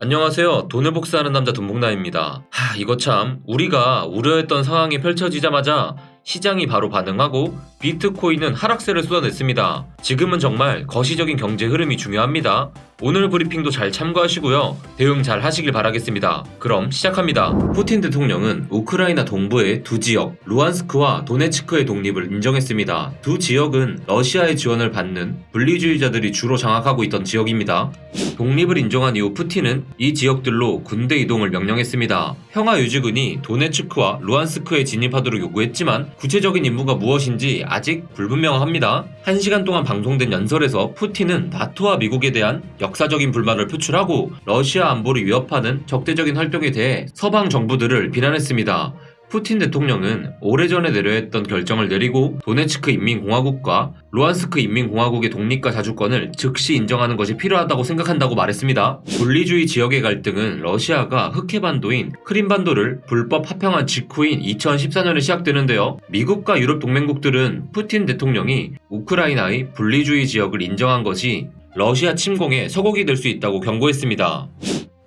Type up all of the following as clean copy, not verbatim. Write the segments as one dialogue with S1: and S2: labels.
S1: 안녕하세요. 돈을 복사하는 남자 돈복남입니다. 이거 참 우리가 우려했던 상황이 펼쳐지자마자 시장이 바로 반응하고 비트코인은 하락세를 쏟아냈습니다. 지금은 정말 거시적인 경제 흐름이 중요합니다. 오늘 브리핑도 잘 참고하시고요. 대응 잘 하시길 바라겠습니다. 그럼 시작합니다. 푸틴 대통령은 우크라이나 동부의 두 지역 루안스크와 도네츠크의 독립을 인정했습니다. 두 지역은 러시아의 지원을 받는 분리주의자들이 주로 장악하고 있던 지역입니다. 독립을 인정한 이후 푸틴은 이 지역들로 군대 이동을 명령했습니다. 평화유지군이 도네츠크와 루안스크에 진입하도록 요구했지만 구체적인 임무가 무엇인지 아직 불분명합니다. 1시간 동안 방송된 연설에서 푸틴은 나토와 미국에 대한 역사적인 불만을 표출하고 러시아 안보를 위협하는 적대적인 활동에 대해 서방 정부들을 비난했습니다. 푸틴 대통령은 오래전에 내려야 했던 결정을 내리고 도네츠크 인민공화국과 루안스크 인민공화국의 독립과 자주권을 즉시 인정하는 것이 필요하다고 생각한다고 말했습니다. 분리주의 지역의 갈등은 러시아가 흑해반도인 크림반도를 불법 합병한 직후인 2014년에 시작되는데요. 미국과 유럽 동맹국들은 푸틴 대통령이 우크라이나의 분리주의 지역을 인정한 것이 러시아 침공의 서곡이 될 수 있다고 경고했습니다.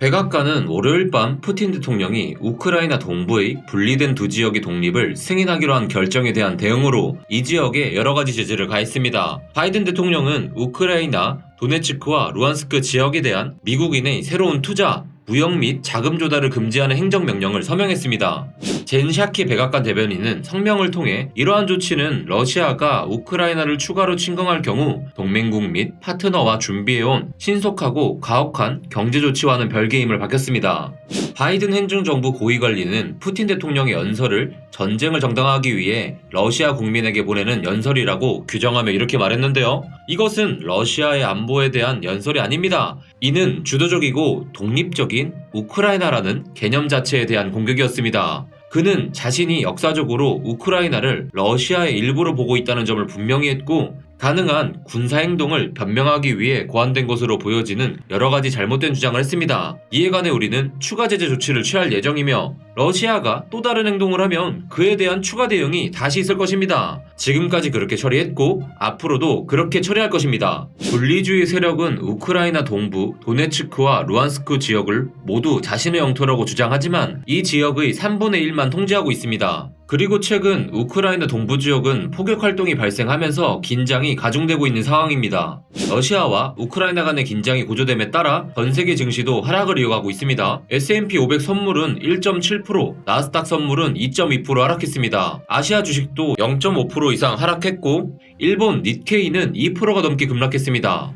S1: 백악관은 월요일 밤 푸틴 대통령이 우크라이나 동부의 분리된 두 지역의 독립을 승인하기로 한 결정에 대한 대응으로 이 지역에 여러가지 제재를 가했습니다. 바이든 대통령은 우크라이나 도네츠크와 루안스크 지역에 대한 미국인의 새로운 투자, 무역 및 자금 조달을 금지하는 행정명령을 서명했습니다. 젠 샤키 백악관 대변인은 성명을 통해 이러한 조치는 러시아가 우크라이나를 추가로 침공할 경우 동맹국 및 파트너와 준비해온 신속하고 가혹한 경제조치와는 별개임을 밝혔습니다. 바이든 행정정부 고위관리는 푸틴 대통령의 연설을 전쟁을 정당화하기 위해 러시아 국민에게 보내는 연설이라고 규정하며 이렇게 말했는데요. 이것은 러시아의 안보에 대한 연설이 아닙니다. 이는 주도적이고 독립적인 우크라이나라는 개념 자체에 대한 공격이었습니다. 그는 자신이 역사적으로 우크라이나를 러시아의 일부로 보고 있다는 점을 분명히 했고 가능한 군사행동을 변명하기 위해 고안된 것으로 보여지는 여러가지 잘못된 주장을 했습니다. 이에 관해 우리는 추가 제재 조치를 취할 예정이며 러시아가 또 다른 행동을 하면 그에 대한 추가 대응이 다시 있을 것입니다. 지금까지 그렇게 처리했고 앞으로도 그렇게 처리할 것입니다. 분리주의 세력은 우크라이나 동부 도네츠크와 루안스크 지역을 모두 자신의 영토라고 주장하지만 이 지역의 3분의 1만 통제하고 있습니다. 그리고 최근 우크라이나 동부 지역은 포격 활동이 발생하면서 긴장이 가중되고 있는 상황입니다. 러시아와 우크라이나 간의 긴장이 고조됨에 따라 전 세계 증시도 하락을 이어가고 있습니다. S&P 500 선물은 1.7%, 나스닥 선물은 2.2% 하락했습니다. 아시아 주식도 0.5% 이상 하락했고 일본 니케이는 2%가 넘게 급락했습니다.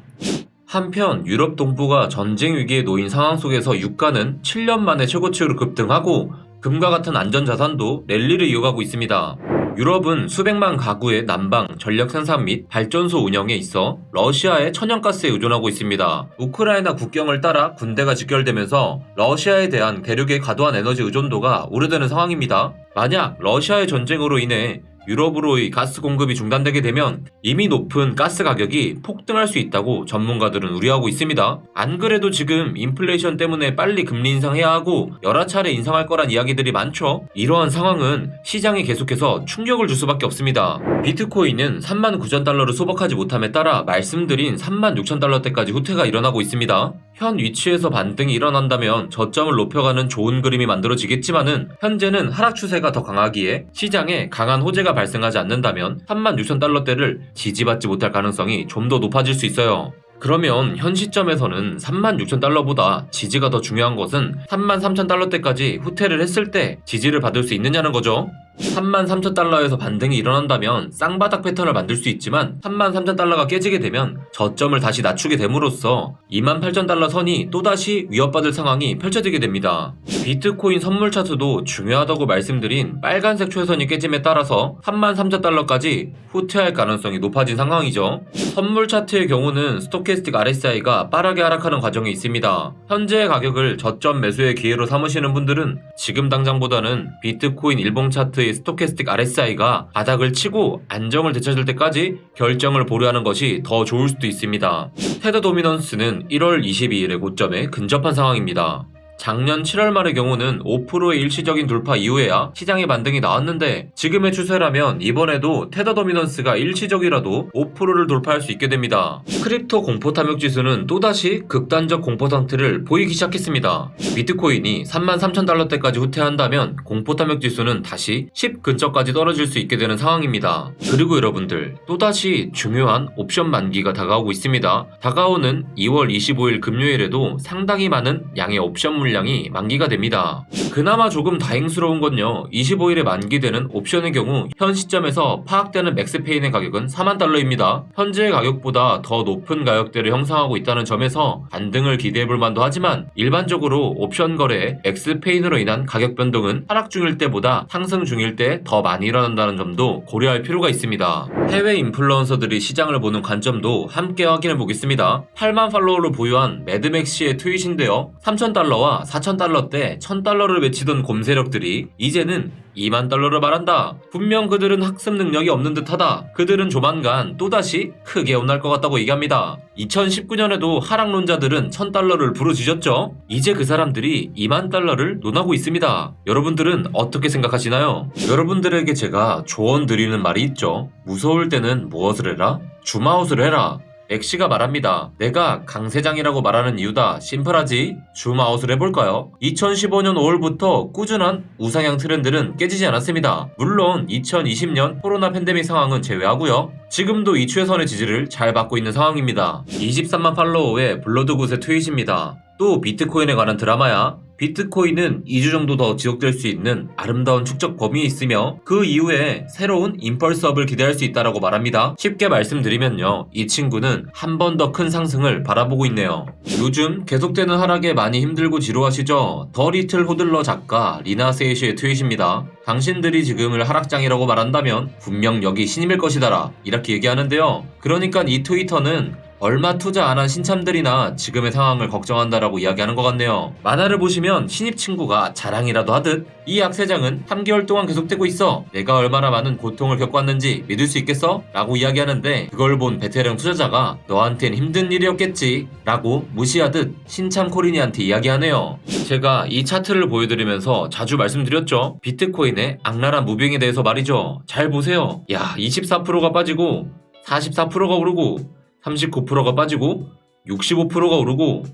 S1: 한편 유럽 동부가 전쟁 위기에 놓인 상황 속에서 유가는 7년 만에 최고치로 급등하고 금과 같은 안전자산도 랠리를 이어가고 있습니다. 유럽은 수백만 가구의 난방, 전력 생산 및 발전소 운영에 있어 러시아의 천연가스에 의존하고 있습니다. 우크라이나 국경을 따라 군대가 직결되면서 러시아에 대한 대륙의 과도한 에너지 의존도가 우려되는 상황입니다. 만약 러시아의 전쟁으로 인해 유럽으로의 가스 공급이 중단되게 되면 이미 높은 가스 가격이 폭등할 수 있다고 전문가들은 우려하고 있습니다. 안 그래도 지금 인플레이션 때문에 빨리 금리 인상해야 하고 여러 차례 인상할 거란 이야기들이 많죠. 이러한 상황은 시장에 계속해서 충격을 줄 수밖에 없습니다. 비트코인은 39,000달러를 소박하지 못함에 따라 말씀드린 36,000달러대까지 후퇴가 일어나고 있습니다. 현 위치에서 반등이 일어난다면 저점을 높여가는 좋은 그림이 만들어지겠지만은 현재는 하락 추세가 더 강하기에 시장에 강한 호재가 발생하지 않는다면 36,000달러대를 지지받지 못할 가능성이 좀 더 높아질 수 있어요. 그러면 현 시점에서는 36,000달러보다 지지가 더 중요한 것은 33,000달러대까지 후퇴를 했을 때 지지를 받을 수 있느냐는 거죠. 33,000달러에서 반등이 일어난다면 쌍바닥 패턴을 만들 수 있지만 33,000달러가 깨지게 되면 저점을 다시 낮추게 됨으로써 28,000달러 선이 또다시 위협받을 상황이 펼쳐지게 됩니다. 비트코인 선물 차트도 중요하다고 말씀드린 빨간색 최선이 깨짐에 따라서 33,000달러까지 후퇴할 가능성이 높아진 상황이죠. 선물 차트의 경우는 스토캐스틱 RSI가 빠르게 하락하는 과정이 있습니다. 현재의 가격을 저점 매수의 기회로 삼으시는 분들은 지금 당장보다는 비트코인 일봉 차트의 스토캐스틱 RSI가 바닥을 치고 안정을 되찾을 때까지 결정을 보류하는 것이 더 좋을 수도 있습니다. 테더 도미넌스는 1월 22일의 고점에 근접한 상황입니다. 작년 7월 말의 경우는 5%의 일시적인 돌파 이후에야 시장의 반등이 나왔는데 지금의 추세라면 이번에도 테더 도미넌스가 일시적이라도 5%를 돌파할 수 있게 됩니다. 크립토 공포 탐욕 지수는 또다시 극단적 공포 상태를 보이기 시작했습니다. 비트코인이 33,000달러대까지 후퇴한다면 공포 탐욕 지수는 다시 10 근처까지 떨어질 수 있게 되는 상황입니다. 그리고 여러분들, 또다시 중요한 옵션 만기가 다가오고 있습니다. 다가오는 2월 25일 금요일에도 상당히 많은 양의 옵션 물량이 만기가 됩니다. 그나마 조금 다행스러운 건요, 25일에 만기되는 옵션의 경우 현 시점에서 파악되는 맥스페인의 가격은 40,000달러입니다. 현재의 가격보다 더 높은 가격대를 형성하고 있다는 점에서 반등을 기대해볼 만도 하지만 일반적으로 옵션 거래에 엑스페인으로 인한 가격 변동은 하락 중일 때보다 상승 중일 때 더 많이 일어난다는 점도 고려할 필요가 있습니다. 해외 인플루언서들이 시장을 보는 관점도 함께 확인해 보겠습니다. 8만 팔로워를 보유한 매드맥시의 트윗인데요. 3,000달러와 4,000달러대 1,000달러를 외치던 곰 세력들이 이제는 2만 달러를 말한다. 분명 그들은 학습 능력이 없는 듯하다. 그들은 조만간 또다시 크게 혼날 것 같다고 얘기합니다. 2019년에도 하락론자들은 1,000달러를 부르짖었죠. 이제 그 사람들이 2만 달러를 논하고 있습니다. 여러분들은 어떻게 생각하시나요? 여러분들에게 제가 조언 드리는 말이 있죠. 무서울 때는 무엇을 해라? 줌아웃을 해라. 엑시가 말합니다. 내가 강세장이라고 말하는 이유다. 심플하지? 줌아웃을 해볼까요? 2015년 5월부터 꾸준한 우상향 트렌드는 깨지지 않았습니다. 물론 2020년 코로나 팬데믹 상황은 제외하고요. 지금도 이 추세선의 지지를 잘 받고 있는 상황입니다. 23만 팔로워의 블러드굿의 트윗입니다. 또 비트코인에 관한 드라마야. 비트코인은 2주 정도 더 지속될 수 있는 아름다운 축적 범위에 있으며 그 이후에 새로운 임펄스업을 기대할 수 있다라고 말합니다. 쉽게 말씀드리면요, 이 친구는 한 번 더 큰 상승을 바라보고 있네요. 요즘 계속되는 하락에 많이 힘들고 지루하시죠? 더 리틀 호들러 작가 리나 세이시의 트윗입니다. 당신들이 지금을 하락장이라고 말한다면 분명 여기 신임일 것이다라 이렇게 얘기하는데요. 그러니까 이 트위터는 얼마 투자 안 한 신참들이나 지금의 상황을 걱정한다라고 이야기하는 것 같네요. 만화를 보시면 신입 친구가 자랑이라도 하듯 이 약세장은 3개월 동안 계속되고 있어. 내가 얼마나 많은 고통을 겪었는지 믿을 수 있겠어? 라고 이야기하는데 그걸 본 베테랑 투자자가 너한텐 힘든 일이었겠지 라고 무시하듯 신참 코리니한테 이야기하네요. 제가 이 차트를 보여드리면서 자주 말씀드렸죠. 비트코인의 악랄한 무빙에 대해서 말이죠. 잘 보세요. 야, 24%가 빠지고 44%가 오르고 39%가 빠지고 65%가 오르고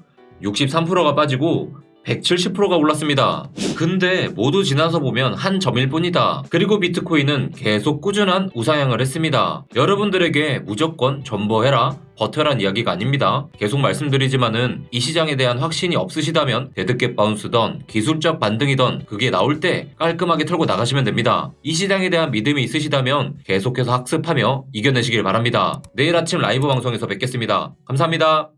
S1: 63%가 빠지고 170%가 올랐습니다. 근데 모두 지나서 보면 한 점일 뿐이다. 그리고 비트코인은 계속 꾸준한 우상향을 했습니다. 여러분들에게 무조건 존버해라, 버텨란 이야기가 아닙니다. 계속 말씀드리지만은 이 시장에 대한 확신이 없으시다면 데드캣 바운스던 기술적 반등이던 그게 나올 때 깔끔하게 털고 나가시면 됩니다. 이 시장에 대한 믿음이 있으시다면 계속해서 학습하며 이겨내시길 바랍니다. 내일 아침 라이브 방송에서 뵙겠습니다. 감사합니다.